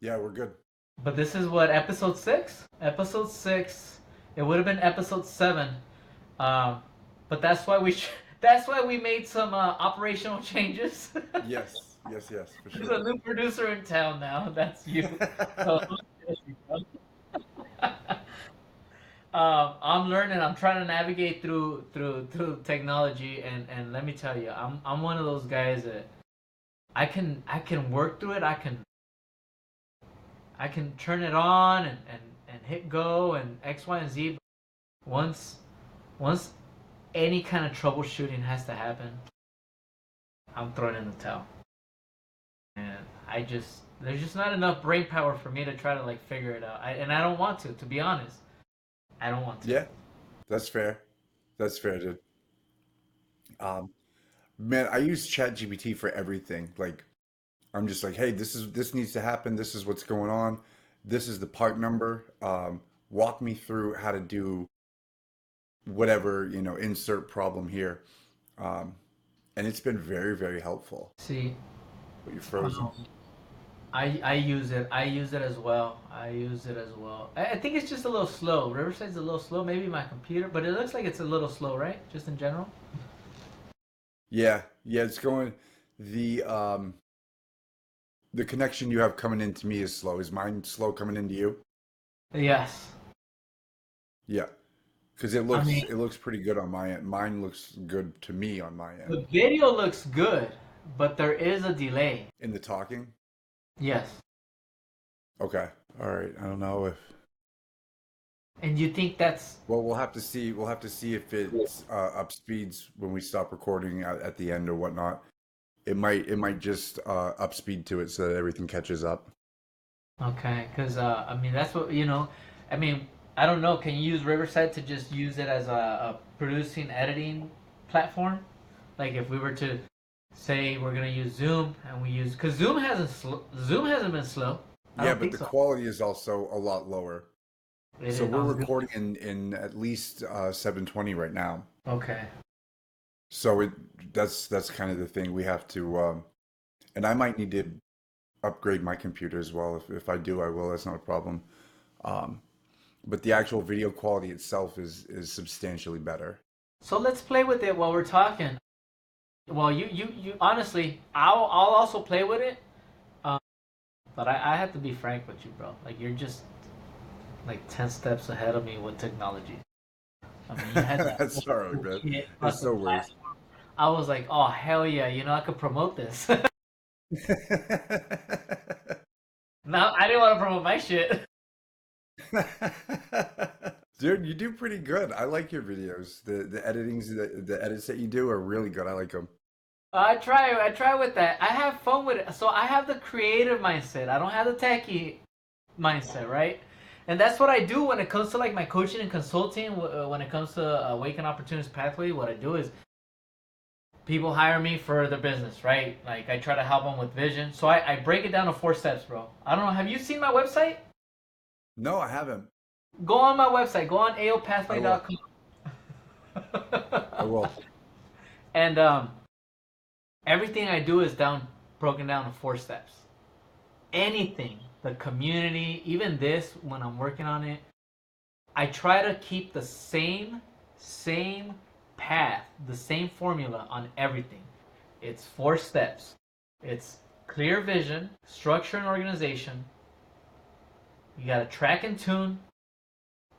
Yeah, we're good. But this is what, episode 6? Episode 6. It would have been episode 7. Um, but that's why that's why we made some operational changes. Yes, yes, yes, for There's sure. a new producer in town now. That's you. So, I'm learning. I'm trying to navigate through technology, and let me tell you, I'm one of those guys that I can work through it. I can turn it on and hit go and X, Y, and Z. Once once any kind of troubleshooting has to happen, I'm throwing in the towel. And there's just not enough brain power for me to try to like figure it out. And I don't want to be honest. I don't want to. Yeah, that's fair. That's fair, dude. Um, Man, I use ChatGPT for everything. Like, I'm just like, hey, this needs to happen. This is what's going on. This is the part number. Walk me through how to do whatever, insert problem here. Um, and it's been very, very helpful. See, But you're frozen. um, I use it. I use it as well. I use it as well. I think it's just a little slow. Riverside's a little slow. Maybe my computer, but it looks like it's a little slow, right? Just in general. Yeah, yeah, it's going. The connection you have coming into me is slow. Is mine slow coming into you? Yes. Yeah, because it I looks mean, it looks pretty good on my end. Mine looks good to me on my end. the video looks good, but there is a delay. In the talking? Yes. Okay. All right. I don't know if And you think that's well, we'll have to see. We'll have to see if it's up speeds when we stop recording at the end or whatnot. It might just up speed to it so that everything catches up. okay? Because I mean, that's what I mean, I don't know. Can you use Riverside to just use it as a producing editing platform? Like if we were to say we're gonna use Zoom and we use because Zoom hasn't been slow. I Yeah, don't but think the so. quality is also a lot lower. It So is we're on Zoom. recording in at least 720 right now. Okay. So that's kind of the thing we have to and I might need to upgrade my computer as well. If I do, I will. That's not a problem. Um, but the actual video quality itself is substantially better. So let's play with it while we're talking. Well, you honestly, I'll also play with it. Um, but I have to be frank with you, bro. Like you're just like 10 steps ahead of me with technology. I mean, you had that That's all right, whole man. kit plus It's the no worries. platform. I was like, oh hell yeah, I could promote this. Now I didn't want to promote my shit. Dude, you do pretty good. I like your videos. The edits that you do are really good. I like them. I try with that. I have fun with it. So I have the creative mindset. I don't have the techie mindset, right? And that's what I do when it comes to like my coaching and consulting. When it comes to Awaken Opportunities Pathway, what I do is people hire me for their business, right? Like I try to help them with vision. So I break it down to 4 steps, bro. I don't know. Have you seen my website? No, I haven't. Go on my website. Go on I will. aopathway.com. I will. And everything I do is broken down to 4 steps. Anything, the community, even this when I'm working on it, I try to keep the same path, the same formula on everything. It's 4 steps. It's clear vision, structure and organization. You got to track and tune,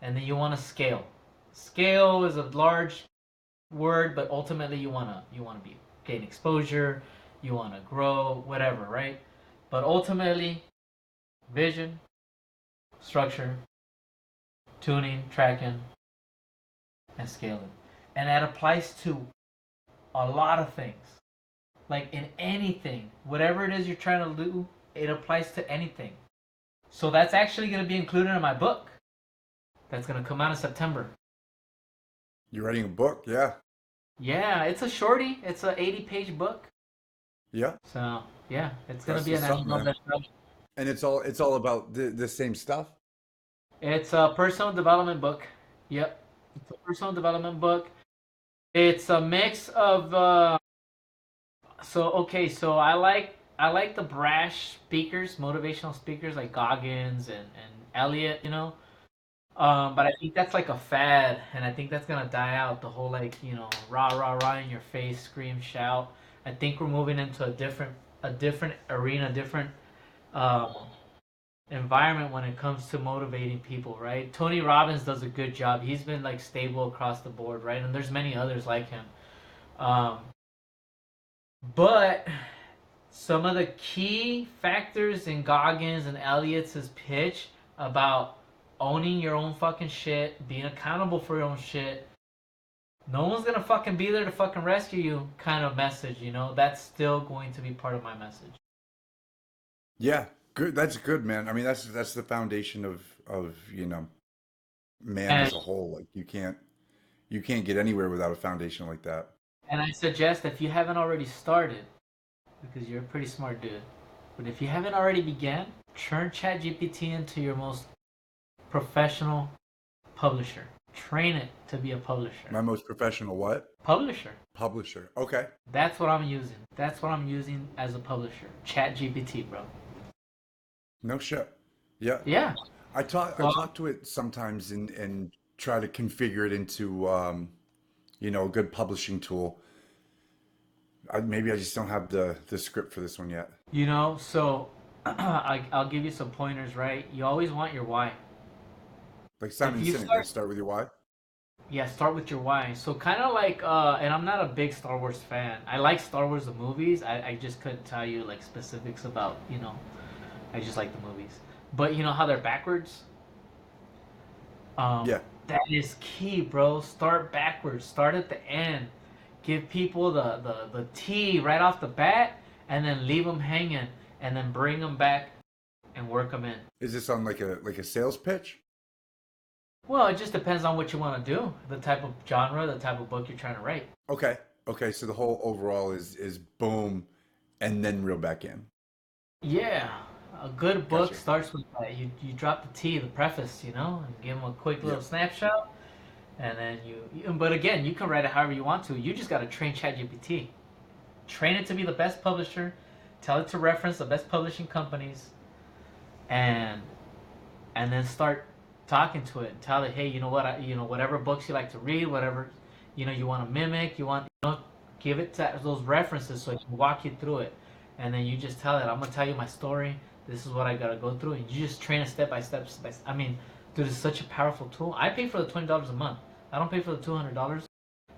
and then you want to scale. Scale is a large word, but ultimately you want to be gain exposure, you want to grow, whatever, right? But ultimately, vision, structure, tuning, tracking, and scaling. And that applies to a lot of things. Like in anything, whatever it is you're trying to do, it applies to anything. So that's actually going to be included in my book that's going to come out in September. You're writing a book? Yeah. Yeah, it's a shorty. It's a 80-page book. Yeah. So, yeah, it's going to That's be an what's up, Amazon man. bestseller. And it's all about the same stuff. It's a personal development book. Yep. It's a personal development book. It's a mix of so okay, so I like I like the brash speakers, motivational speakers like Goggins and Elliot, you know. But I think that's like a fad, and I think that's gonna die out. The whole like rah rah rah in your face, scream, shout. I think we're moving into a different arena, different um, environment when it comes to motivating people, right? Tony Robbins does a good job. He's been like stable across the board, right? And there's many others like him. Um, but some of the key factors in Goggins and Elliott's pitch about owning your own fucking shit, being accountable for your own shit. No one's gonna fucking be there to fucking rescue you kind of message, that's still going to be part of my message. Yeah, good. That's good, man. I mean, that's the foundation of man And as a whole. Like you can't get anywhere without a foundation like that. and I suggest if you haven't already started, because you're a pretty smart dude, but if you haven't already began, turn ChatGPT into your most professional publisher. Train it to be a publisher. My most professional what? Publisher. Publisher. Okay. That's what I'm using. That's what I'm using as a publisher. ChatGPT, bro. No shit. Yeah. Yeah. I So talk to it sometimes and try to configure it into a good publishing tool. Maybe I just don't have the script for this one yet. so I'll give you some pointers, right? You always want your why. Like If Simon you Sinek, like start, start with your why. yeah, start with your why. So kind of like, and I'm not a big Star Wars fan. I like Star Wars the movies. I just couldn't tell you like specifics about, I just like the movies. But you know how they're backwards? Um, Yeah. that is key, bro. Start backwards. Start at the end. Give people the T right off the bat, and then leave them hanging, and then bring them back and work them in. Is this on like a sales pitch? Well, it just depends on what you want to do, the type of genre, the type of book you're trying to write. Okay. Okay. So the whole overall is boom, and then reel back in. Yeah, a good book Gotcha. starts with that. You drop the T, the preface, and give them a quick Yeah. little snapshot, and then But again, you can write it however you want to. You just got to train ChatGPT. Train it to be the best publisher. Tell it to reference the best publishing companies, and then start talking to it. And tell it, hey, you know what? Whatever books you like to read, whatever you want to mimic, give it those references so it can walk you through it. And then you just tell it, I'm gonna tell you my story. This is what I gotta go through, and you just train it step by step. I mean, dude, it's such a powerful tool. I pay for the $20 a month. I don't pay for the $200.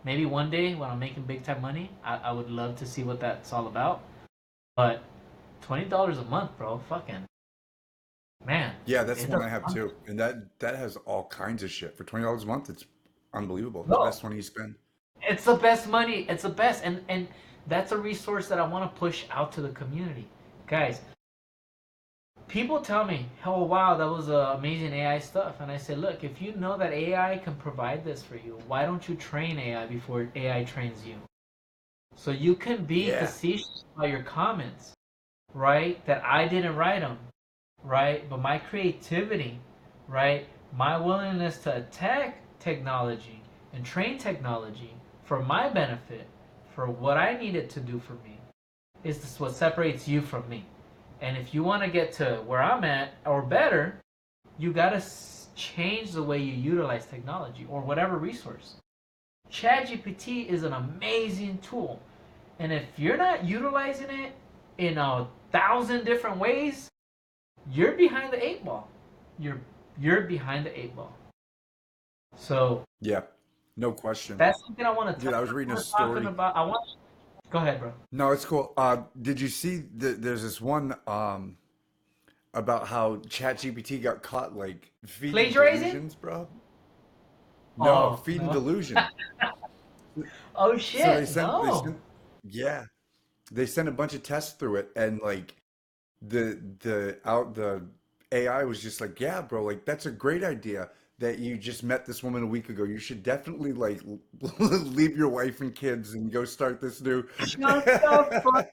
Maybe one day when I'm making big time money, I would love to see what that's all about. But $20 a month, bro, fucking man, Yeah, that's the it one does. I have too. And that has all kinds of shit. For $20 a month, it's unbelievable. It's the No, best money you spend. it's the best money. It's the best, and that's a resource that I want to push out to the community, guys. People tell me, "Oh wow, that was amazing AI stuff," and I say, "Look, if you know that AI can provide this for you, why don't you train AI before AI trains you? So you can be Yeah. facetious about your comments, right? That I didn't write them, right? But my creativity, right? My willingness to attack technology and train technology for my benefit, for what I need it to do for me, is this what separates you from me. And if you want to get to where I'm at or better, you got to change the way you utilize technology or whatever resource. ChatGPT is an amazing tool. And if you're not utilizing it in 1,000 different ways, you're behind the eight ball. You're you're behind the eight ball. So Yeah. No question. that's something I want to Dude, touch I was on. reading a We're talking story. about. I want. Go ahead, bro. No, it's cool. Did you see there's this one about how ChatGPT got caught like feeding Plagiarizing? delusions, bro? No, Oh feeding no. delusion. Oh So shit. they No. sent yeah, they sent a bunch of tests through it and like the AI was just like, "Yeah, bro, like that's a great idea that you just met this woman a week ago. You should definitely like leave your wife and kids and go start this new." Shut the fuck.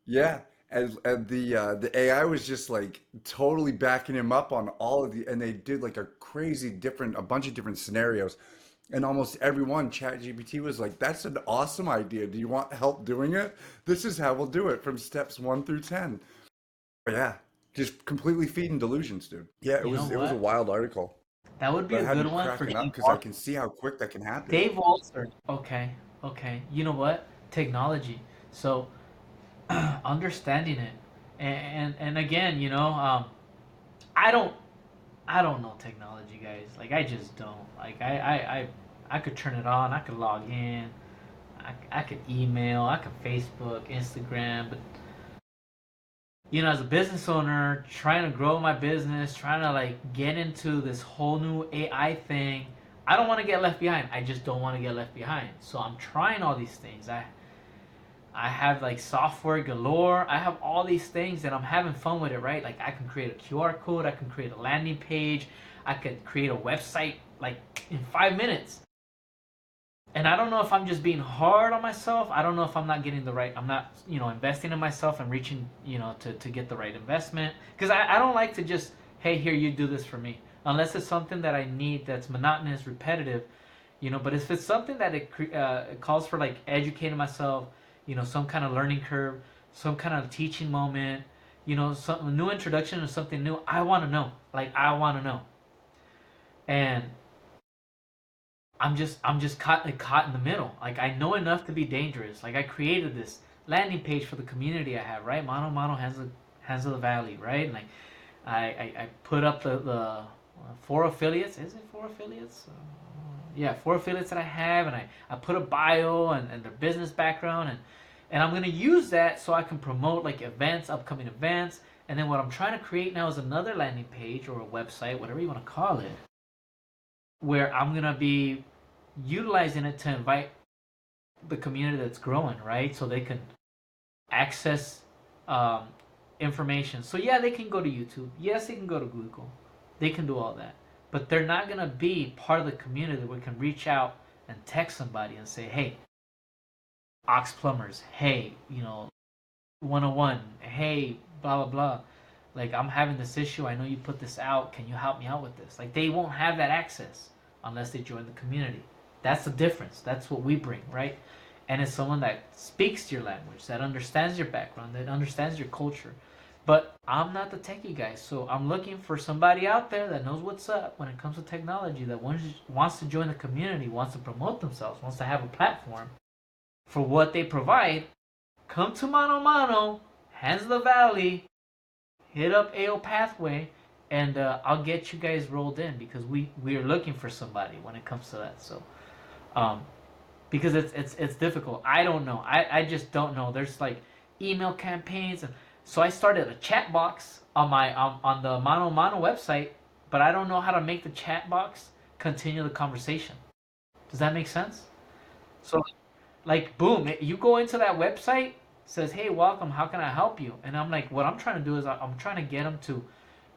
Yeah, and the AI was just like totally backing him up on all of the, and they did like a bunch of different scenarios, And almost everyone, ChatGPT was like, "That's an awesome idea. Do you want help doing it? This is how we'll do it from steps 1 through 10." But yeah, just completely feeding delusions, dude. Yeah, You know it was a what? wild article, That would be but a it had good me one for cracking up Dave because I Walter. can see how quick that can happen. Dave Walter. Okay, okay. You know what? Technology. So understanding it, and again, I don't I don't know technology, guys. Like I just don't. Like I could turn it on. I could log in. I could email. I could Facebook, Instagram. But as a business owner, trying to grow my business, trying to like get into this whole new AI thing, I don't want to get left behind. I just don't want to get left behind. So I'm trying all these things. I have like software galore. I have all these things and I'm having fun with it, right? Like I can create a QR code, I can create a landing page, I could create a website like in 5 minutes. And I don't know if I'm just being hard on myself. I don't know if I'm not getting the right, I'm not, investing in myself and reaching, to get the right investment. Because I don't like to just, hey, here, you do this for me. Unless it's something that I need that's monotonous, repetitive, but if it's something that it calls for like educating myself, some kind of learning curve, some kind of teaching moment, some new introduction to something new, I want to know. Like, I want to know. And I'm just caught in the middle. Like I know enough to be dangerous. Like I created this landing page for the community I have, right? Mano Mano Hands of the Valley, right? And like I put up the four affiliates. Is it four affiliates? Yeah, four affiliates that I have, and I put a bio and their business background, and I'm gonna use that so I can promote like events, upcoming events, and then what I'm trying to create now is another landing page or a website, whatever you want to call it, where I'm gonna be utilizing it to invite the community that's growing, right? So they can access um, information. So yeah, they can go to YouTube. Yes, they can go to Google. They can do all that, but they're not gonna be part of the community where we can reach out and text somebody and say, "Hey, Ox Plumbers. Hey, 101. Hey, blah blah blah. Like I'm having this issue. I know you put this out. Can you help me out with this?" Like they won't have that access unless they join the community. That's the difference. That's what we bring, right? And it's someone that speaks your language, that understands your background, that understands your culture. But I'm not the techie guy, so I'm looking for somebody out there that knows what's up when it comes to technology, that wants to join the community, wants to promote themselves, wants to have a platform for what they provide. Come to Mano Mano, Hands of the Valley, hit up AO Pathway, and I'll get you guys rolled in because we are looking for somebody when it comes to that. So, um, because it's difficult. I don't know. I just don't know. There's like email campaigns, and so I started a chat box on my on the Mano Mano website, but I don't know how to make the chat box continue the conversation. Does that make sense? So like boom, you go into that website, says, "Hey, welcome, how can I help you?" And I'm like, what I'm trying to do is I'm trying to get them to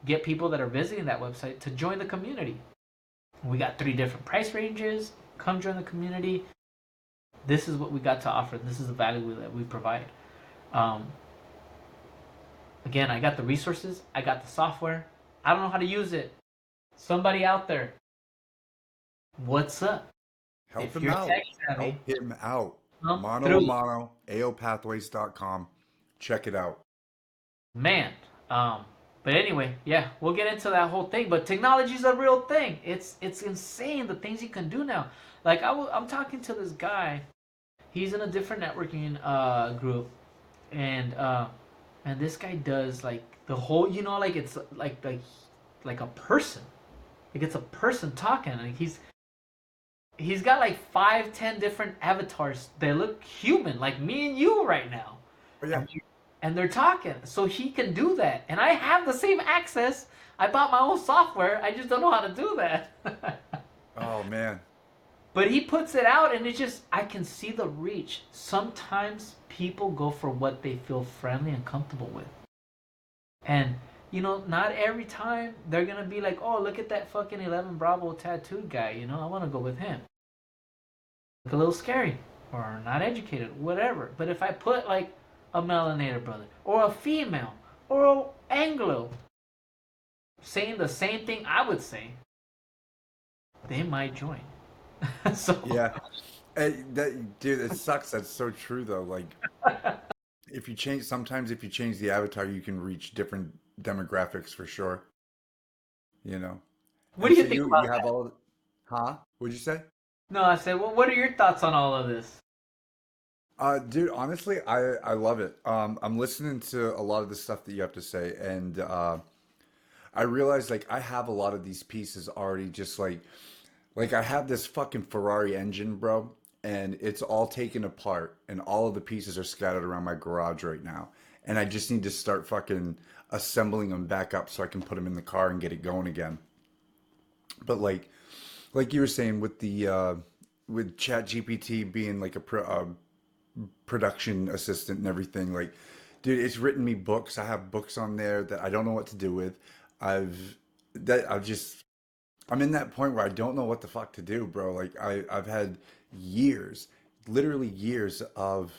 get people that are visiting that website to join the community. We got 3 different price ranges. Come join the community. This is what we got to offer. This is the value that we provide. um, Again, I got the resources, I got the software, I don't know how to use it. Somebody out there, what's up? Help If him you're out. tech savvy, Help him out. come Mano a through. mano, aopathways.com. Check it out. Man. Um, but anyway, yeah, we'll get into that whole thing. But technology is a real thing. It's insane the things you can do now. Like I'm talking to this guy. He's in a different networking group, and this guy does like the whole, like it's like a person. Like it's a person talking. Like he's got like 5, 10 different avatars. They look human, like me and you right now, Oh yeah. and they're talking. So he can do that, and I have the same access. I bought my own software. I just don't know how to do that. Oh man. But he puts it out, and it's just I can see the reach. Sometimes people go for what they feel friendly and comfortable with, and not every time they're gonna be like, "Oh, look at that fucking 11 Bravo tattooed guy." I want to go with him. Look a little scary or not educated, whatever. But if I put like a melanated brother or a female or a Anglo saying the same thing I would say, they might join. So Yeah. That dude, it sucks. That's so true though. Like if you change sometimes if you change the avatar, you can reach different demographics for sure, you know. what And do you so think you about have that? all, huh? What'd you say? No, I said, well, what are your thoughts on all of this? Dude, honestly, I love it. I'm listening to a lot of the stuff that you have to say, and I realize like I have a lot of these pieces already just like I have this fucking Ferrari engine, bro, and it's all taken apart and all of the pieces are scattered around my garage right now. And I just need to start fucking assembling them back up so I can put them in the car and get it going again. But like you were saying with Chat GPT being like a production assistant and everything. Like, dude, it's written me books. I have books on there that I don't know what to do with. I've I've just I'm in that point where I don't know what the fuck to do, bro. Like I've had years, literally years of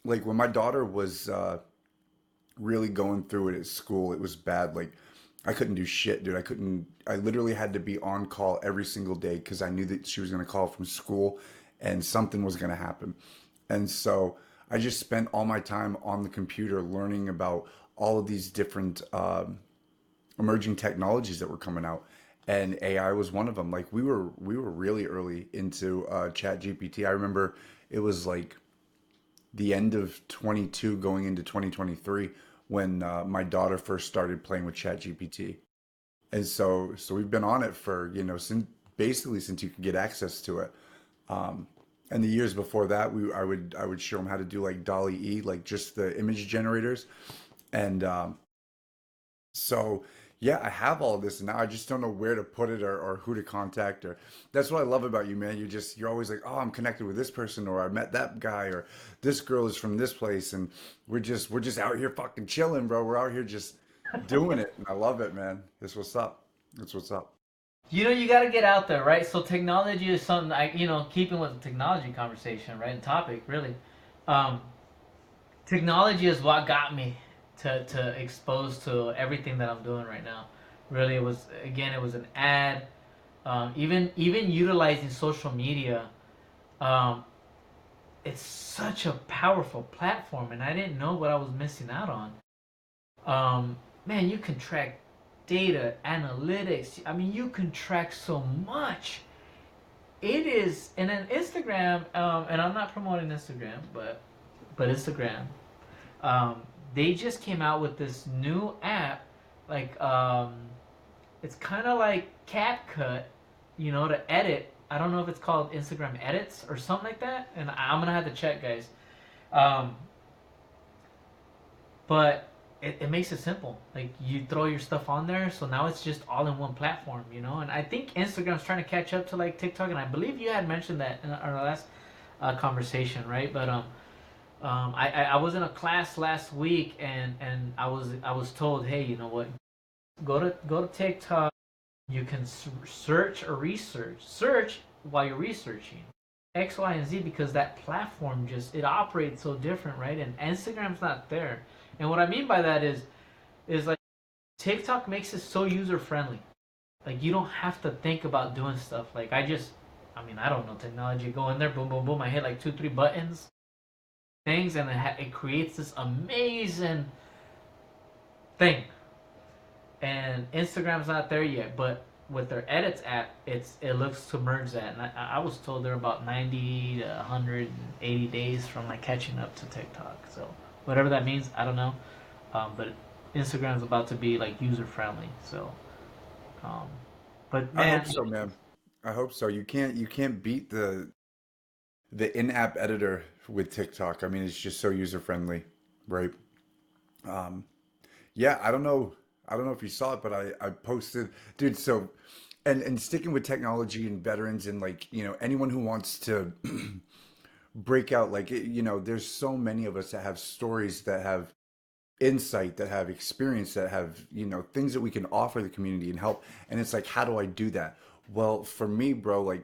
like when my daughter was really going through it at school, it was bad. Like I couldn't do shit, dude. I literally had to be on call every single day because I knew that she was going to call from school and something was going to happen. And so I just spent all my time on the computer learning about all of these different emerging technologies that were coming out. And AI was one of them. Like we were really early into Chat GPT. I remember it was like the end of 22 going into 2023 when my daughter first started playing with ChatGPT. And so we've been on it for, since basically since you could get access to it. Um, and the years before that, I would show them how to do like Dolly E, like just the image generators. And so yeah, I have all this and now I just don't know where to put it or who to contact or that's what I love about you, man. You're always like, oh, I'm connected with this person or I met that guy or this girl is from this place and we're just out here fucking chilling, bro. We're out here just doing it and I love it, man. That's what's up. That's what's up. You got to get out there, right? So technology is something keeping with the technology conversation, right? And topic, really. Um, Technology is what got me to expose to everything that I'm doing right now. Really, it was an ad. Even utilizing social media, um, it's such a powerful platform, and I didn't know what I was missing out on. Man, you can track data, analytics. I mean, you can track so much. It is, and then Instagram, and I'm not promoting Instagram, but Instagram, um, they just came out with this new app, like it's kind of like CapCut, to edit. I don't know if it's called Instagram Edits or something like that, and I'm gonna have to check, guys. Um, but it makes it simple. Like you throw your stuff on there, so now it's just all in one platform. And I think Instagram's trying to catch up to like TikTok, and I believe you had mentioned that in our last conversation, right? But I was in a class last week, and I was told, hey, you know what? Go to TikTok. You can search or research. Search while you're researching X, Y, and Z because that platform just it operates so different, right? And Instagram's not there. And what I mean by that is like TikTok makes it so user friendly. Like you don't have to think about doing stuff. Like I mean, I don't know technology. Go in there, boom, boom, boom. I hit like two, three buttons, things, and it creates this amazing thing. And Instagram's not there yet, but with their edits app, it looks to merge that. And I was told they're about 90 to 180 days from like catching up to TikTok. So whatever that means, I don't know. But Instagram's about to be like user friendly. So, um, but I hope man, so, man. I hope so. You can't beat the in-app editor with TikTok. I mean, it's just so user friendly, right? Um, yeah, I don't know if you saw it, but I posted, dude. So, and sticking with technology and veterans and like anyone who wants to break out, like there's so many of us that have stories that have insight, that have experience, that have things that we can offer the community and help. And it's like, how do I do that? Well, for me, bro, like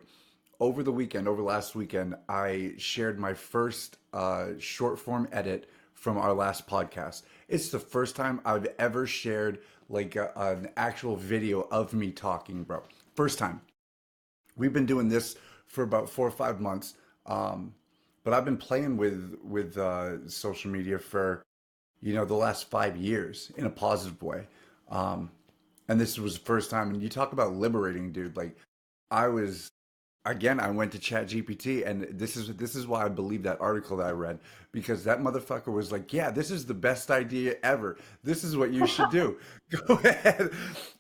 over last weekend, I shared my first short form edit from our last podcast. It's the first time I've ever shared like an actual video of me talking, bro. First time. we've been doing this for about 4 or 5 months. But I've been playing with social media for the last 5 years in a positive way. Um, and this was the first time. And you talk about liberating, dude. Like I was again, I went to Chat GPT, and this is why I believe that article that I read, because that motherfucker was like, "Yeah, this is the best idea ever. This is what you should do. Go ahead."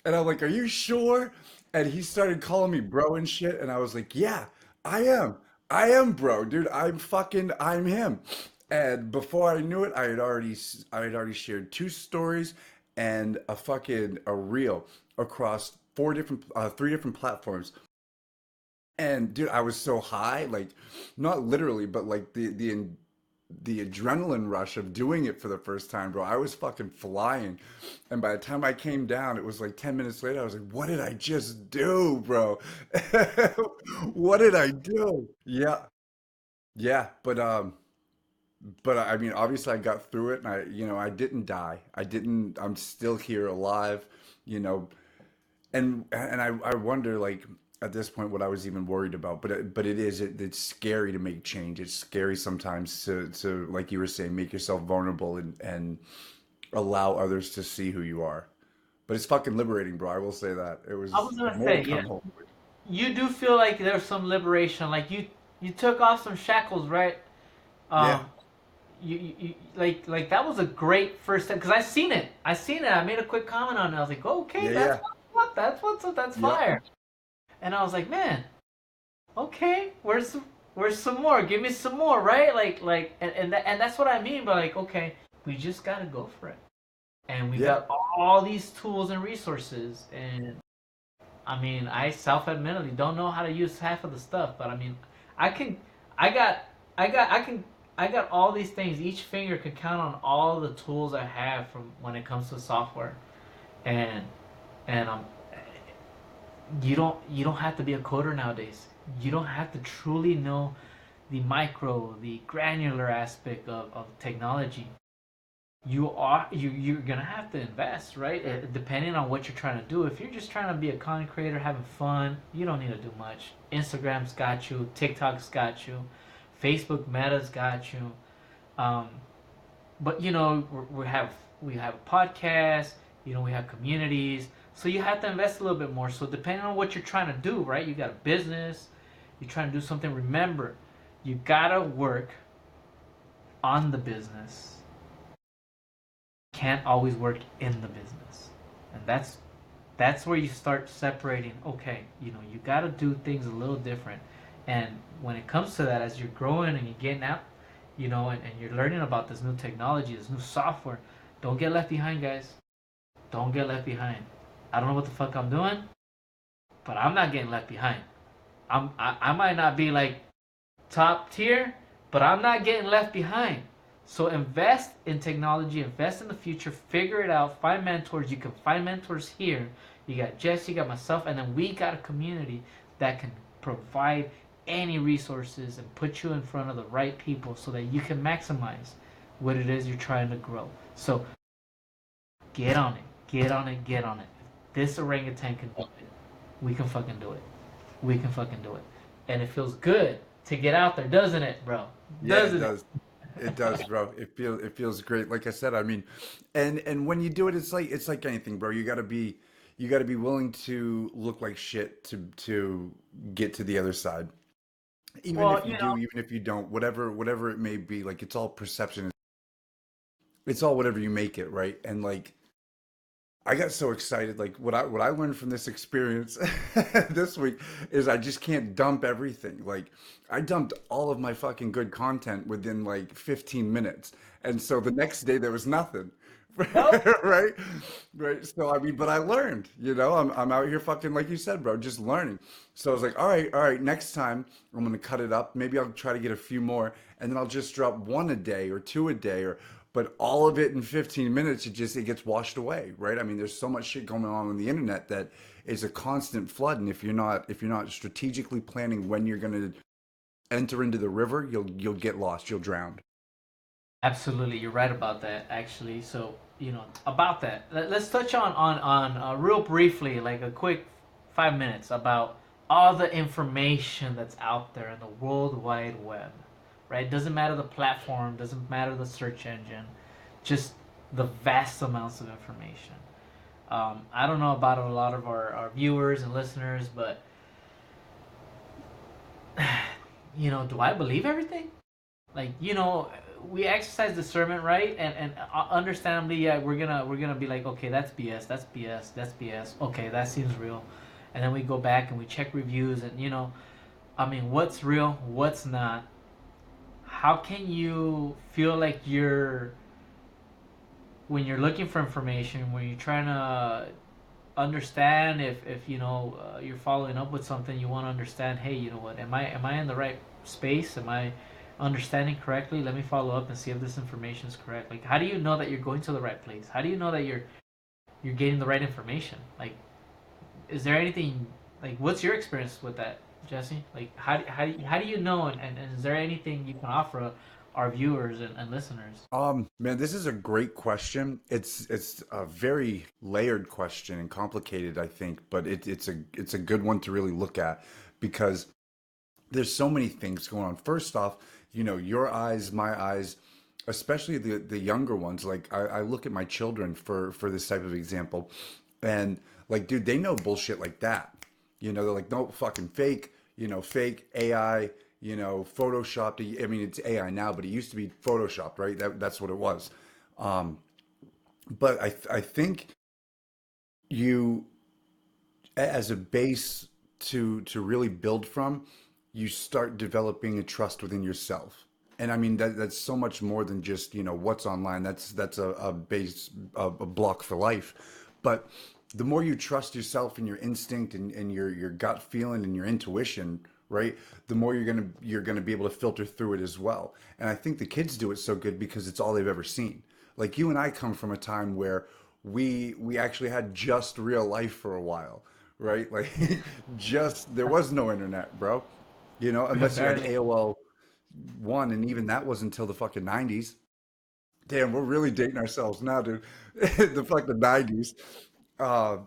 And I'm like, "Are you sure?" And he started calling me bro and shit, and I was like, "Yeah, I am. I am bro, dude. I'm him." And before I knew it, I had already shared 2 stories and a reel across 3 different platforms. And dude, I was so high, like not literally, but like the adrenaline rush of doing it for the first time, bro. I was fucking flying. And by the time I came down, it was like 10 minutes later. I was like, what did I just do, bro? What did I do? Yeah. Yeah, but I mean, obviously I got through it, and I didn't die. I'm still here alive, you know, and I wonder, like, at this point what I was even worried about, but it's scary to make change. It's scary sometimes to like you were saying, make yourself vulnerable and allow others to see who you are. But it's fucking liberating, bro. I will say that it I was was gonna more to say, yeah, come, home. you do feel like there's some liberation. Like you took off some shackles, right? Yeah, Um, like that was a great first step because I seen it. I made a quick comment on it. I was like, okay, yeah, that's yeah, what's up. That's yep, fire. And I was like, man, okay, where's some more? Give me some more, right? And that's what I mean by like, okay, we just gotta go for it. And we yeah, got all these tools and resources. And I mean, I self-admittedly don't know how to use half of the stuff, but I mean, I can, I got, I got all these things. Each finger can count on all the tools I have from when it comes to software. And and you don't have to be a coder nowadays. You don't have to truly know the granular aspect of technology. You're gonna have to invest, right? Depending on what you're trying to do. If you're just trying to be a content creator, having fun, you don't need to do much. Instagram's got you, TikTok's got you, Facebook Meta's got you. Um, but we have podcasts, we have communities, so you have to invest a little bit more. So depending on what you're trying to do, right? You got a business, you're trying to do something. Remember, you gotta work on the business. Can't always work in the business, and that's where you start separating. Okay, you got to do things a little different. And when it comes to that, as you're growing and you're getting out, and you're learning about this new technology, this new software, don't get left behind, guys. Don't get left behind. I don't know what the fuck I'm doing, but I'm not getting left behind. I might not be like top tier, but I'm not getting left behind. So invest in technology, invest in the future, figure it out, find mentors. You can find mentors here. You got Jesse, you got myself, and then we got a community that can provide any resources and put you in front of the right people so that you can maximize what it is you're trying to grow. So get on it, get on it, get on it. If this orangutan can do it, we can fucking do it. We can fucking do it. And it feels good to get out there, doesn't it, bro? yeah. It Doesn't it? does. It does, bro. It feels great. Like I said, I mean, and when you do it, it's like anything, bro. You got to be willing to look like shit to get to the other side. Even Well, if you do, even if you don't, whatever it may be, like it's all perception. It's all whatever you make it, right? And like I got so excited. Like what I learned from this experience this week is I just can't dump everything. Like I dumped all of my fucking good content within like 15 minutes. And so the next day there was nothing. nope. Right? Right. So I mean, but I learned, I'm out here fucking like you said, bro, just learning. So I was like, all right, next time I'm gonna cut it up. Maybe I'll try to get a few more, and then I'll just drop one a day or two a day, or but all of it in 15 minutes, it gets washed away, right? I mean, there's so much shit going on the internet that is a constant flood, and if you're not strategically planning when you're going to enter into the river, you'll get lost, you'll drown. Absolutely, you're right about that. Actually, so about that, let's touch on real briefly, like a quick 5 minutes about all the information that's out there in the World Wide Web, right? Doesn't matter the platform, doesn't matter the search engine, just the vast amounts of information. I don't know about a lot of our viewers and listeners, but do I believe everything? Like, we exercise discernment, right? And understandably, yeah, we're gonna be like, okay, that's BS, that's BS, that's BS. Okay, that seems real, and then we go back and we check reviews, and I mean, what's real, what's not. How can you feel like you're when you're looking for information, when you're trying to understand if you're following up with something, you want to understand, hey, you know what, am I in the right space, am I understanding correctly, let me follow up and see if this information is correct. Like, how do you know that you're going to the right place? How do you know that you're getting the right information? Like, is there anything, like, what's your experience with that, Jesse? Like, how do you know, and is there anything you can offer our viewers and listeners? Man, this is a great question. It's a very layered question and complicated, I think, but it's a good one to really look at because there's so many things going on. First off, your eyes, my eyes, especially the younger ones. Like I look at my children for this type of example, and like, dude, they know bullshit like that. They're like, no, fucking fake. Fake AI. Photoshopped. I mean, it's AI now, but it used to be photoshopped, right? That's what it was. Um, but I think you as a base to really build from, you start developing a trust within yourself. And I mean that's so much more than just what's online. That's a base a block for life. But the more you trust yourself and your instinct and your gut feeling and your intuition, right? The more you're gonna be able to filter through it as well. And I think the kids do it so good because it's all they've ever seen. Like you and I come from a time where we actually had just real life for a while, right? Like just there was no internet, bro. Unless you had Barely. AOL one, and even that wasn't until the fucking 90s. Damn, we're really dating ourselves now, dude. The fucking 90s. Uh,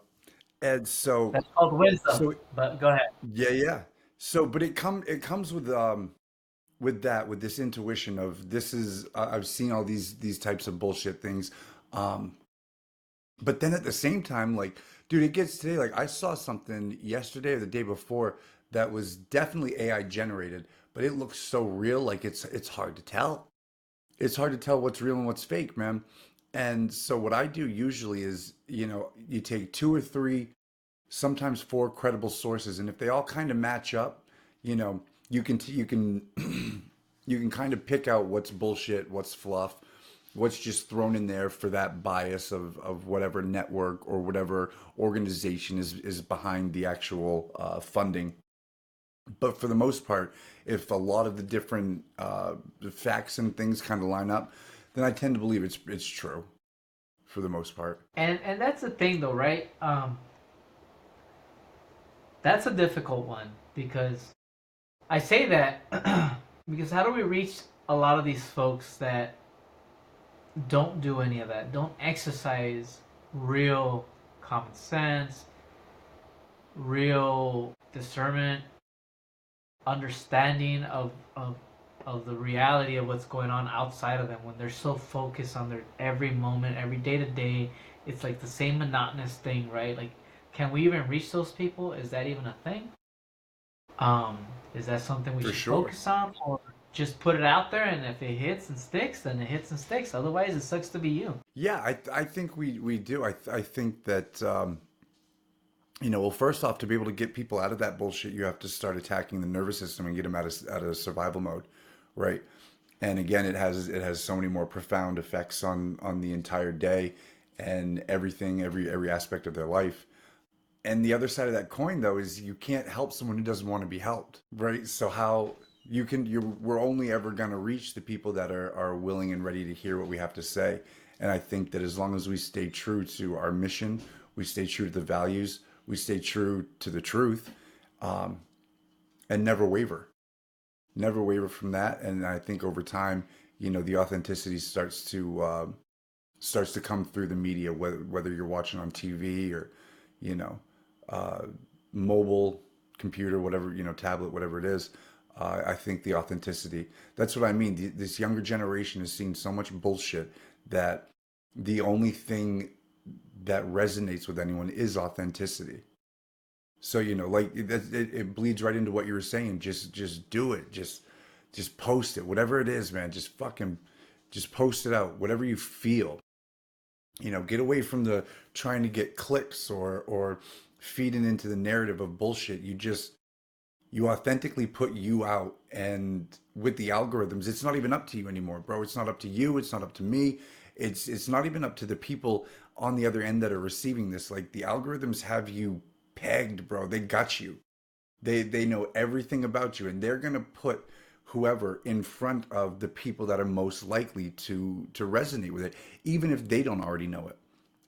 and so That's called wisdom. so But go ahead. yeah, yeah. So but it comes with this intuition of this is I've seen all these types of bullshit things. Um, But then at the same time, like, dude, it gets today. Like, I saw something yesterday or the day before that was definitely AI generated, but it looks so real. Like, it's hard to tell. It's hard to tell what's real and what's fake, man. And so what I do usually is, you take two or three, sometimes four credible sources, and if they all kind of match up, you know, you can you can kind of pick out what's bullshit, what's fluff, what's just thrown in there for that bias of whatever network or whatever organization is behind the actual funding. But for the most part, if a lot of the different facts and things kind of line up, then I tend to believe it's true for the most part. And that's the thing, though, right? That's a difficult one because I say that because how do we reach a lot of these folks that don't do any of that, don't exercise real common sense, real discernment, understanding of the reality of what's going on outside of them when they're so focused on their every moment, every day to day. It's like the same monotonous thing, right? Like, can we even reach those people? Is that even a thing? Um, is that something we For should sure. focus on, or just put it out there, and if it hits and sticks, then it hits and sticks. Otherwise, it sucks to be you. Yeah, I think we do. I think that well, first off, to be able to get people out of that bullshit, you have to start attacking the nervous system and get them out of survival mode, right? And again, it has so many more profound effects on the entire day and everything, every aspect of their life. And the other side of that coin, though, is you can't help someone who doesn't want to be helped, right? So how we're only ever going to reach the people that are willing and ready to hear what we have to say. And I think that as long as we stay true to our mission, we stay true to the values, we stay true to the truth, um, and never waver from that. And I think over time, the authenticity starts to come through the media, whether you're watching on TV or, you know, uh, mobile. computer, whatever, tablet, whatever it is. I think the authenticity. That's what I mean. This younger generation has seen so much bullshit that the only thing that resonates with anyone is authenticity. So, like it bleeds right into what you were saying. Just do it. Just post it. Whatever it is, man. Just post it out. Whatever you feel. Get away from the trying to get clicks or feeding into the narrative of bullshit. You authentically put you out, and with the algorithms, it's not even up to you anymore, bro. It's not up to you. It's not up to me. It's not even up to the people on the other end that are receiving this. Like, the algorithms have you pegged, bro. They got you. They know everything about you, and they're gonna put whoever in front of the people that are most likely to resonate with it, even if they don't already know it.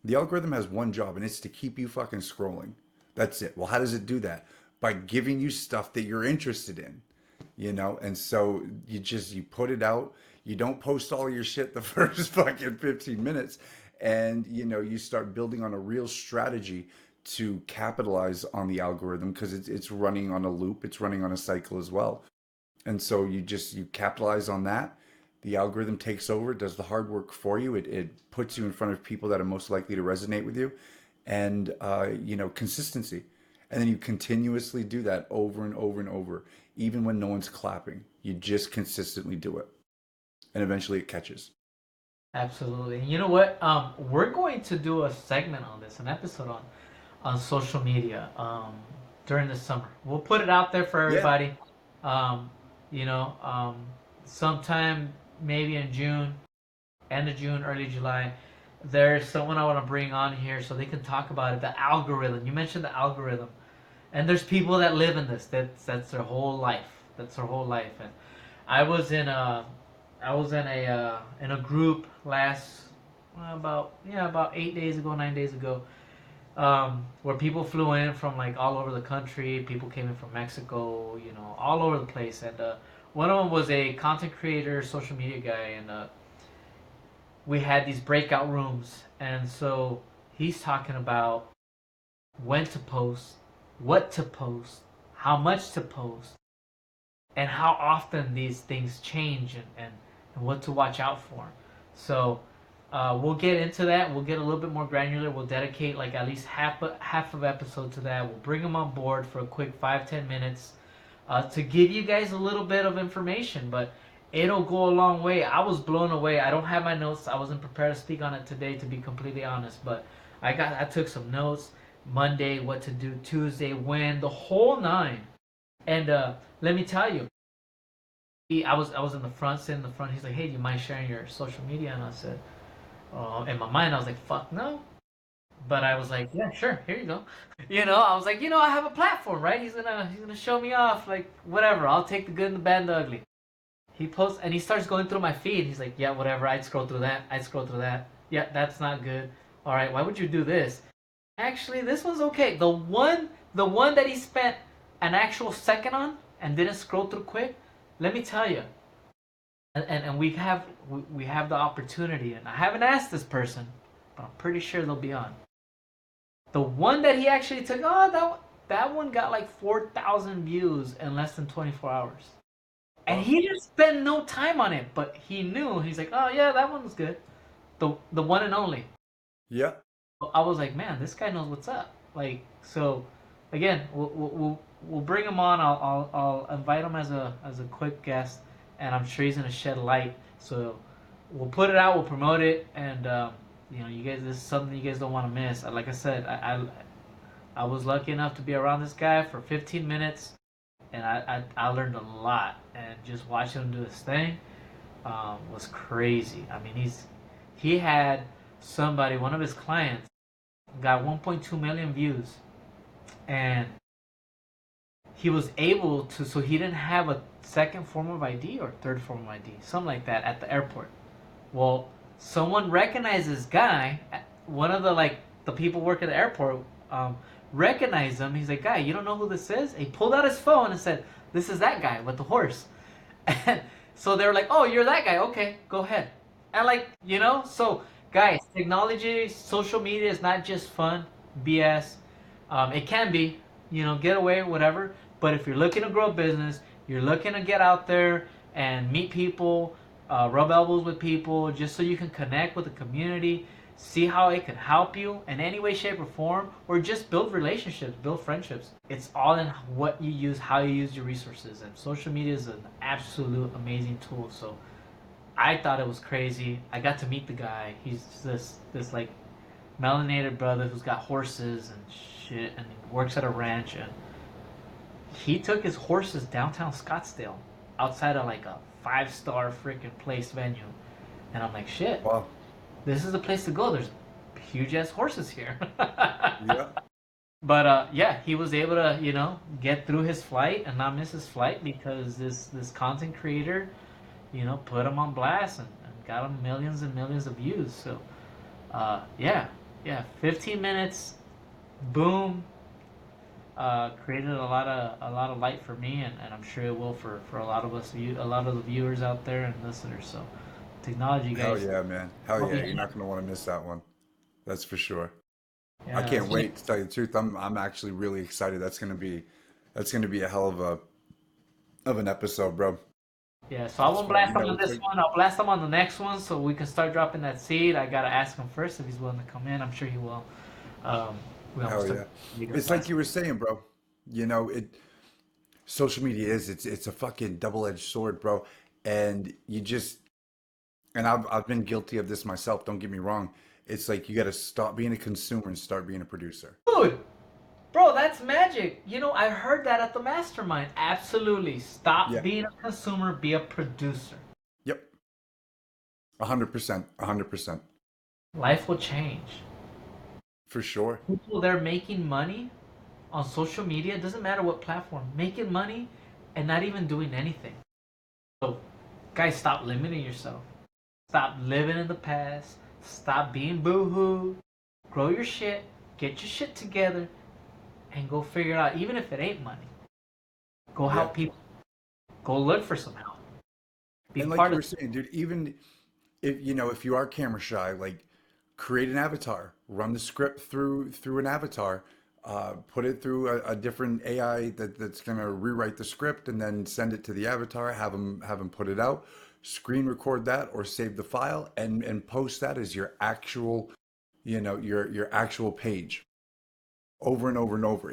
The algorithm has one job, and it's to keep you fucking scrolling. That's it. Well, how does it do that? By giving you stuff that you're interested in, And so you put it out. You don't post all your shit the first fucking 15 minutes, and you start building on a real strategy to capitalize on the algorithm, because it's running on a loop. It's running on a cycle as well. And so you capitalize on that. The algorithm takes over, does the hard work for you. It puts you in front of people that are most likely to resonate with you, and consistency. And then you continuously do that over and over and over, even when no one's clapping. You just consistently do it, and eventually it catches. Absolutely. And you know what? We're going to do a segment on this, an episode on social media during the summer. We'll put it out there for Yeah. everybody. Um, you know, sometime maybe in June, end of June, early July. There's someone I want to bring on here so they can talk about it. The algorithm. You mentioned the algorithm, and there's people that live in this. That's their whole life. That's their whole life. And I was in a in a group last about 8 days ago, 9 days ago, where people flew in from like all over the country. People came in from Mexico, all over the place. And one of them was a content creator, social media guy, and we had these breakout rooms. And so he's talking about when to post, what to post, how much to post, and how often these things change, and what to watch out for. So we'll get into that. We'll get a little bit more granular. We'll dedicate like at least half of episode to that. We'll bring them on board for a quick 5-10 minutes to give you guys a little bit of information, but it'll go a long way. I was blown away. I don't have my notes. I wasn't prepared to speak on it today, to be completely honest, but I took some notes. Monday, what to do. Tuesday, when, the whole nine. And let me tell you, I was in the front, sitting in the front. He's like, "Hey, do you mind sharing your social media?" And I said, "Oh." In my mind, I was like, "Fuck no." But I was like, "Yeah, sure. Here you go." I was like, I have a platform, right? He's gonna show me off, like whatever. I'll take the good and the bad and the ugly. He posts and he starts going through my feed. He's like, "Yeah, whatever. I'd scroll through that. I'd scroll through that. Yeah, that's not good. All right, why would you do this? Actually, this one's okay. The one that he spent an actual second on and didn't scroll through quick. Let me tell you, and we have the opportunity, and I haven't asked this person, but I'm pretty sure they'll be on. The one that he actually took, that one got like 4,000 views in less than 24 hours, and Well, he didn't spend no time on it, but he knew. He's like, "Oh yeah, that one was good." The one and only. yeah. I was like, "Man, this guy knows what's up." Like, so again, we'll bring him on. I'll invite him as a quick guest, and I'm sure he's gonna shed light. So we'll put it out, we'll promote it, and you guys, this is something you guys don't want to miss. Like I said, I was lucky enough to be around this guy for 15 minutes, and I learned a lot. And just watching him do his thing was crazy. I mean, he had somebody, one of his clients, got 1.2 million views, and he was able to. So he didn't have a second form of ID or third form of ID, something like that, at the airport. Well, someone recognized this guy. One of the people working at the airport recognized him. He's like, "Guy, you don't know who this is?" He pulled out his phone and said, "This is that guy with the horse." And so they were like, "Oh, you're that guy. Okay, go ahead." And so guys, technology, social media is not just fun, BS. It can be. get away, whatever. But if you're looking to grow a business, you're looking to get out there and meet people, rub elbows with people, just so you can connect with the community, see how it can help you in any way, shape, or form, or just build relationships, build friendships. It's all in what you use, how you use your resources, and social media is an absolute amazing tool. So I thought it was crazy. I got to meet the guy. He's this like melanated brother who's got horses and shit, and he works at a ranch. And he took his horses downtown Scottsdale, outside of like a 5-star freaking place venue. And I'm like, shit, Wow. this is the place to go. There's huge ass horses here. Yeah. But yeah, he was able to get through his flight and not miss his flight because this content creator put him on blast and got him millions and millions of views. So yeah, yeah, 15 minutes, boom, created a lot of light for me, and I'm sure it will for a lot of us, a lot of the viewers out there and listeners. So technology, Hell guys, yeah, man. Hell go yeah. You're behind. not gonna want to miss that one. That's for sure. I Yeah, can't wait to tell you the truth. I'm actually really excited. That's gonna be a hell of an episode, bro. yeah. So I As won't far, blast him on it's this like, one. I'll blast him on the next one, so we can start dropping that seed. I gotta ask him first if he's willing to come in. I'm sure he will. Um, we almost hell took yeah. leaders It's like last. you were saying, bro. It social media it's a fucking double-edged sword, bro. And you just and I've been guilty of this myself, don't get me wrong. It's like you got to stop being a consumer and start being a producer. Dude, bro, that's magic. I heard that at the mastermind. Absolutely. Stop Yeah. being a consumer, be a producer. Yep. 100%. 100%. Life will change. For sure. People, they're making money on social media, it doesn't matter what platform, making money and not even doing anything. So, guys, stop limiting yourself. Stop living in the past. Stop being boohoo. Grow your shit. Get your shit together and go figure it out. Even if it ain't money, go Yeah. help people. Go look for some help. Be And like part you of. were saying, dude, even if you are camera shy, like create an avatar, run the script through an avatar, put it through a different AI that's gonna rewrite the script, and then send it to the avatar, have them put it out, screen record that or save the file, and post that as your actual, your actual page over and over and over.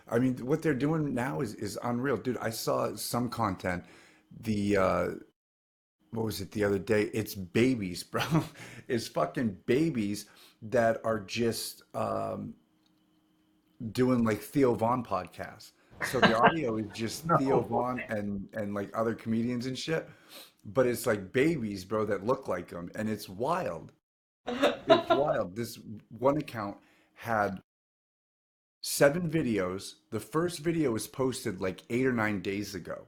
I mean, what they're doing now is unreal, dude. I saw some content. The what was it the other day? It's babies, bro. It's fucking babies that are just doing like Theo Vaughn podcasts. So the audio is just Theo No. Vaughn and like other comedians and shit, but it's like babies, bro, that look like them, and it's wild. It's wild. This one account had 7 videos. The first video was posted like 8 or 9 days ago,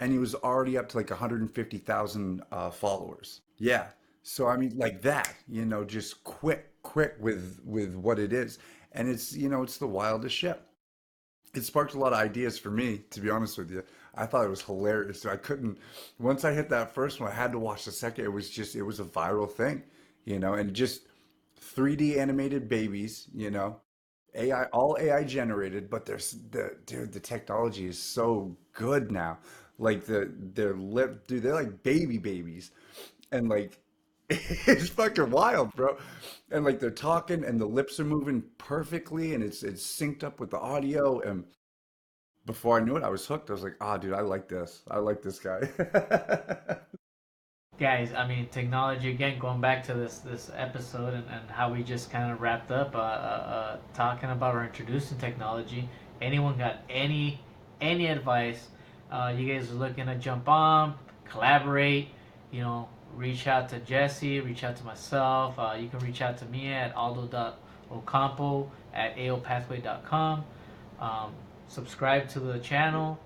and he was already up to like 150,000 followers. Yeah. So I mean, like that, just quick with what it is, and it's the wildest shit. It sparked a lot of ideas for me, to be honest with you. I thought it was hilarious. So I couldn't. Once I hit that first one, I had to watch the second. It was a viral thing, and just 3D animated babies, AI, all AI generated, but dude, the technology is so good now. Like their lip, dude, they're like babies, and like it's fucking wild, bro. And like they're talking, and the lips are moving perfectly, and it's synced up with the audio. And before I knew it, I was hooked. I was like, ah, dude, I like this. I like this guy. Guys, I mean, technology again. Going back to this episode and how we just kind of wrapped up talking about or introducing technology. Anyone got any advice? You guys are looking to jump on, collaborate. Reach out to Jesse. Reach out to myself. You can reach out to me at aldo.ocampo@aopathway.com. Um, Subscribe to the channel.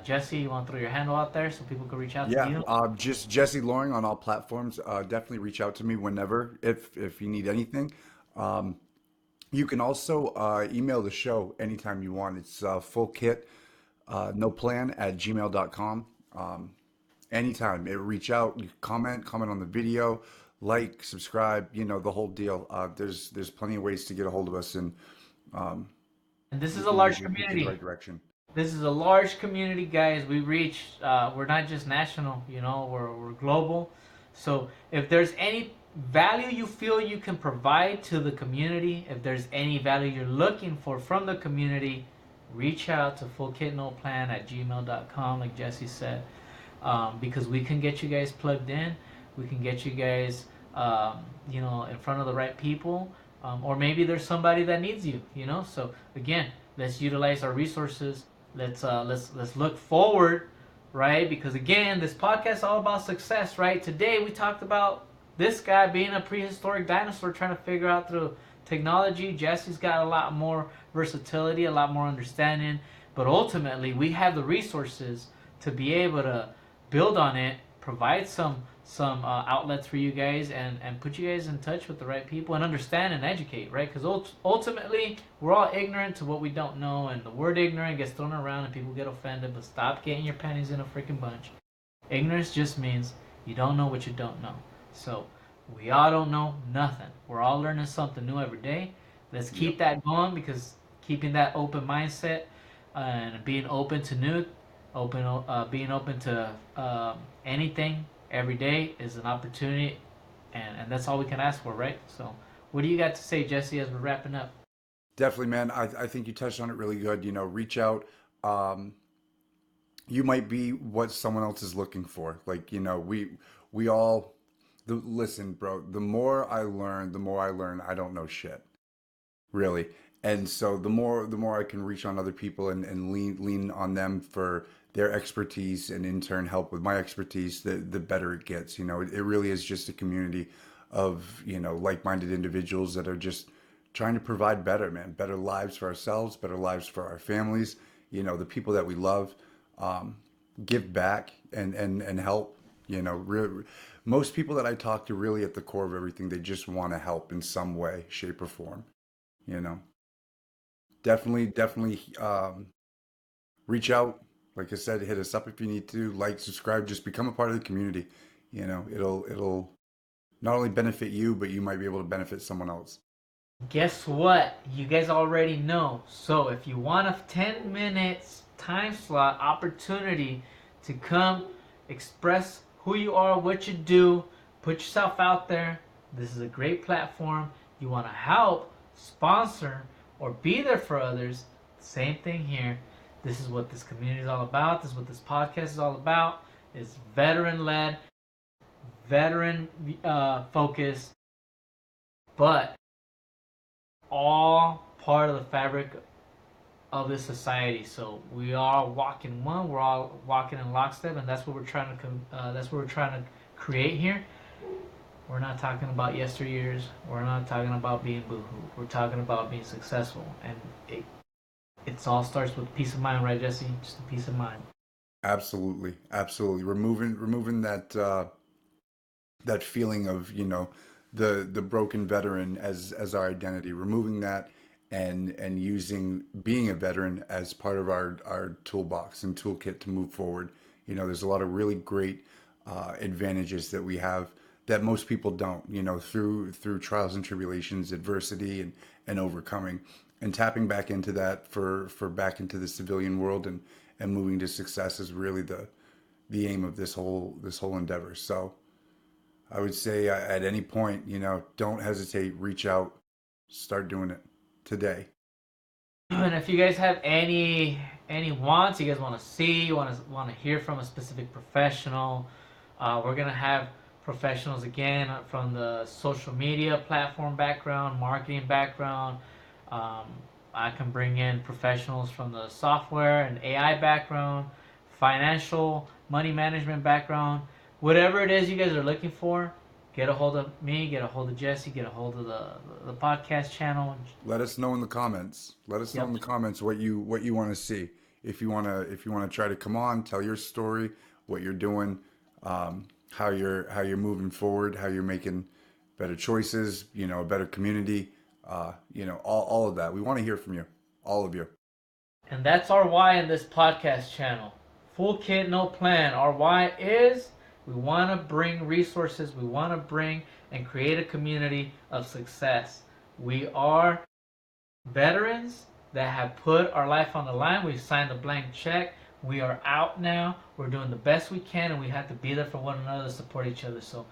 Jesse, you want to throw your handle out there so people can reach out to Yeah, you? just Jesse Loring on all platforms. Definitely reach out to me whenever if you need anything. Um, You can also email the show anytime you want. It's full kit, no plan at gmail.com. Anytime. Reach out, you comment on the video, like, subscribe, the whole deal. There's plenty of ways to get a hold of us, and And this we is a can large usually put you in the community. right direction. This is a large community, guys. We reach. We're not just national. We're global. So if there's any value you feel you can provide to the community, if there's any value you're looking for from the community, reach out to fullkitnoplan@gmail.com, like Jesse said, because we can get you guys plugged in. We can get you guys, in front of the right people, or maybe there's somebody that needs you. So again, let's utilize our resources. Let's look forward, right? Because again, this podcast is all about success, right? Today we talked about this guy being a prehistoric dinosaur trying to figure out through technology. Jesse's got a lot more versatility, a lot more understanding, but ultimately we have the resources to be able to build on it, provide some outlets for you guys, and put you guys in touch with the right people and understand and educate, right? Because ultimately we're all ignorant to what we don't know, and the word ignorant gets thrown around and people get offended. But stop getting your panties in a freaking bunch. Ignorance just means you don't know what you don't know. So we all don't know nothing. We're all learning something new every day. Let's keep Yep. that going, because keeping that open mindset and being open to new, being open to anything every day is an opportunity, and that's all we can ask for, right? So, what do you got to say, Jesse, as we're wrapping up? Definitely, man. I think you touched on it really good. Reach out. Um, you might be what someone else is looking for. Like, we all listen, bro. The more I learn, I don't know shit, really. And so the more I can reach on other people and lean on them for their expertise and in turn help with my expertise, the better it gets. It really is just a community of, like-minded individuals that are just trying to provide better lives for ourselves, better lives for our families, the people that we love, um, give back and help. Most people that I talk to, really at the core of everything, they just want to help in some way, shape, or form. You know, definitely reach out. Like I said, hit us up if you need to. Like, subscribe, just become a part of the community. It'll not only benefit you, but you might be able to benefit someone else. Guess what? You guys already know. So, if you want a 10 minutes time slot opportunity to come express who you are, what you do, put yourself out there, this is a great platform. You want to help, sponsor, or be there for others, same thing here. This is what this community is all about. This is what this podcast is all about. It's veteran led, veteran focused, but all part of the fabric of this society. So we are walking one. We're all walking in lockstep, and that's what we're trying to. That's what we're trying to create here. We're not talking about yesteryears. We're not talking about being boohoo. We're talking about being successful, and it's all starts with peace of mind, right, Jesse? Just a peace of mind. Absolutely, absolutely. Removing that feeling of the broken veteran as our identity, removing that and using being a veteran as part of our toolbox and toolkit to move forward. There's a lot of really great advantages that we have that most people don't, through trials and tribulations, adversity, and overcoming, and tapping back into that for back into the civilian world and moving to success is really the aim of this whole endeavor. So I would say, at any point, don't hesitate, reach out, start doing it today. And if you guys have any wants, you guys want to see, you want to hear from a specific professional, we're gonna have professionals again from the social media platform background, marketing background. Um, I can bring in professionals from the software and AI background, financial, money management background, whatever it is you guys are looking for. Get a hold of me, get a hold of Jesse, get a hold of the podcast channel. Let us know in the comments. Let us know in Yep. the comments what you want to see. If you want to try to come on, tell your story, what you're doing, how you're moving forward, how you're making better choices, a better community, all of that. We want to hear from you, all of you. And that's our why in this podcast channel. Full kit, no plan. Our why is we want to bring resources, we want to bring and create a community of success. We are veterans that have put our life on the line. We've signed a blank check. We are out now. We're doing the best we can, and we have to be there for one another to support each other. So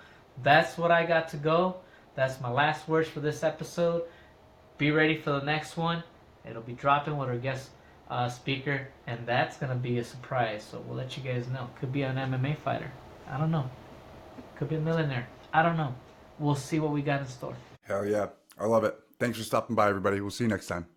that's what I got to go. That's my last words for this episode. Be ready for the next one. It'll be dropping with our guest speaker, and that's gonna be a surprise. So we'll let you guys know. Could be an MMA fighter. I don't know. Could be a millionaire. I don't know. We'll see what we got in store. Hell yeah. I love it. Thanks for stopping by, everybody. We'll see you next time.